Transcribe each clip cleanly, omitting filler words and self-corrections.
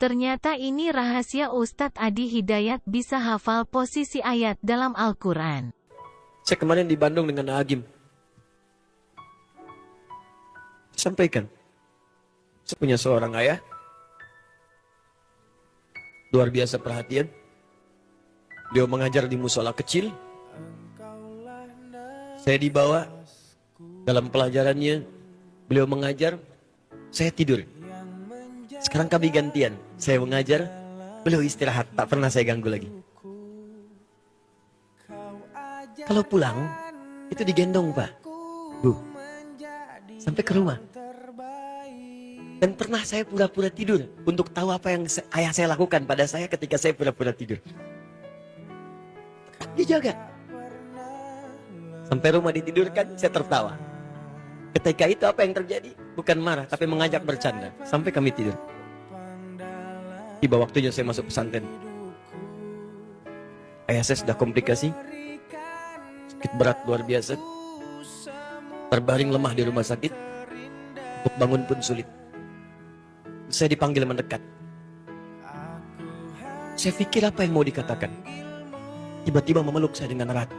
Ternyata ini rahasia Ustadz Adi Hidayat bisa hafal posisi ayat dalam Al-Quran. Saya kemarin di Bandung dengan Agim. Sampaikan. Saya punya seorang ayah. Luar biasa perhatian. Beliau mengajar di musola kecil. Saya dibawa dalam pelajarannya. Beliau mengajar. Saya tidur. Sekarang kami gantian. Saya mengajar. Beliau istirahat. Tak pernah saya ganggu lagi. Kalau pulang, itu digendong, Pak. Bu. Sampai ke rumah. Dan pernah saya pura-pura tidur untuk tahu apa yang ayah saya lakukan pada saya ketika saya pura-pura tidur. Dijaga. Sampai rumah ditidurkan, saya tertawa. Ketika itu apa yang terjadi? Bukan marah, tapi mengajak bercanda. Sampai kami tidur. Tiba waktunya saya masuk pesantren. Ayah saya sudah komplikasi. Sakit berat luar biasa. Terbaring lemah di rumah sakit. Untuk bangun pun sulit. Saya dipanggil mendekat. Saya pikir apa yang mau dikatakan. Tiba-tiba memeluk saya dengan erat.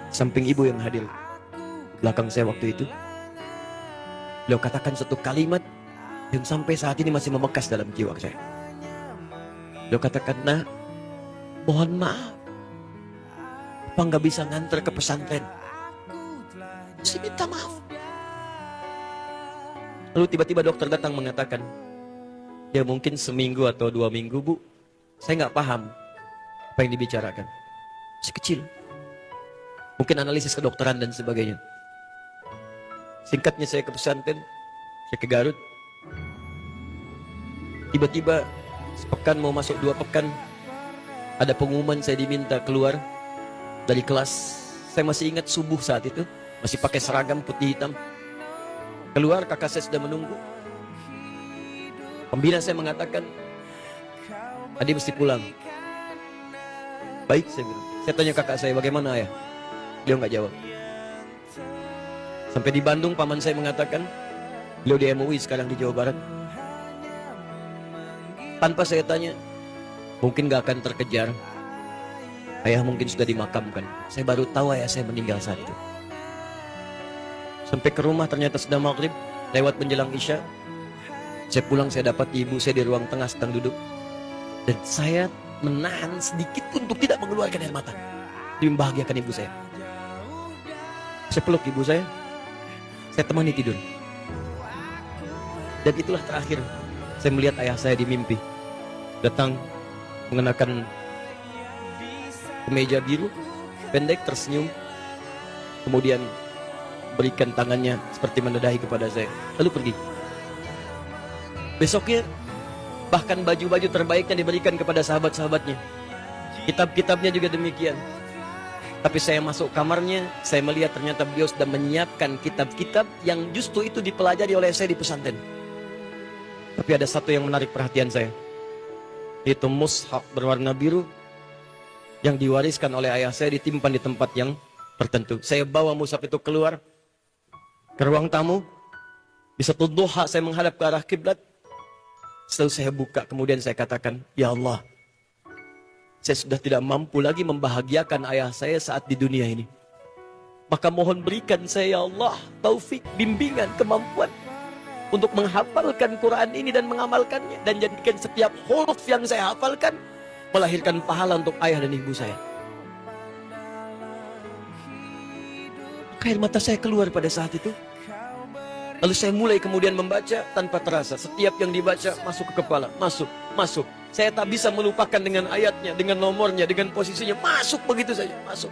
Samping ibu yang hadir belakang saya waktu itu. Beliau katakan satu kalimat yang sampai saat ini masih membekas dalam jiwa saya. Beliau katakan, "Nak, mohon maaf. Apa nggak bisa nganter ke pesantren?" Saya minta maaf. Lalu tiba-tiba dokter datang mengatakan, "Ya mungkin seminggu atau 2 minggu, Bu. Saya nggak paham apa yang dibicarakan. Masih kecil. Mungkin analisis kedokteran dan sebagainya." Singkatnya saya ke pesantren, saya ke Garut. Tiba-tiba sepekan mau masuk 2 pekan, ada pengumuman saya diminta keluar dari kelas. Saya masih ingat subuh saat itu, masih pakai seragam putih hitam. Keluar, kakak saya sudah menunggu. Pembina saya mengatakan, "Adi mesti pulang." "Baik," saya bilang. Saya tanya kakak saya, "Bagaimana ayah?" Beliau nggak jawab. Sampai di Bandung, paman saya mengatakan, beliau di MUI sekarang di Jawa Barat. Tanpa saya tanya, mungkin gak akan terkejar. Ayah mungkin sudah dimakamkan. Saya baru tahu ayah saya meninggal saat itu. Sampai ke rumah ternyata sudah maghrib, lewat menjelang Isya. Saya pulang, saya dapat ibu saya di ruang tengah sedang duduk. Dan saya menahan sedikit untuk tidak mengeluarkan air mata. Demi membahagiakan ibu saya. Saya peluk ibu saya temani tidur. Dan itulah terakhir saya melihat ayah saya di mimpi. Datang mengenakan kemeja biru, pendek, tersenyum. Kemudian berikan tangannya seperti menengahi kepada saya. Lalu pergi. Besoknya bahkan baju-baju terbaiknya diberikan kepada sahabat-sahabatnya. Kitab-kitabnya juga demikian. Tapi saya masuk kamarnya, saya melihat ternyata beliau sudah menyiapkan kitab-kitab yang justru itu dipelajari oleh saya di pesantren. Tapi ada satu yang menarik perhatian saya. Itu mushaf berwarna biru yang diwariskan oleh ayah saya, ditimpan di tempat yang tertentu. Saya bawa mushaf itu keluar ke ruang tamu. Di satu duha saya menghadap ke arah kiblat. Setelah saya buka, kemudian saya katakan, "Ya Allah, saya sudah tidak mampu lagi membahagiakan ayah saya saat di dunia ini. Maka mohon berikan saya, ya Allah, taufik, bimbingan, kemampuan untuk menghafalkan Quran ini dan mengamalkannya. Dan jadikan setiap huruf yang saya hafalkan melahirkan pahala untuk ayah dan ibu saya." Air mata saya keluar pada saat itu. Lalu saya mulai kemudian membaca tanpa terasa. Setiap yang dibaca masuk ke kepala, masuk. Saya tak bisa melupakan dengan ayatnya, dengan nomornya, dengan posisinya. Masuk begitu saja, masuk.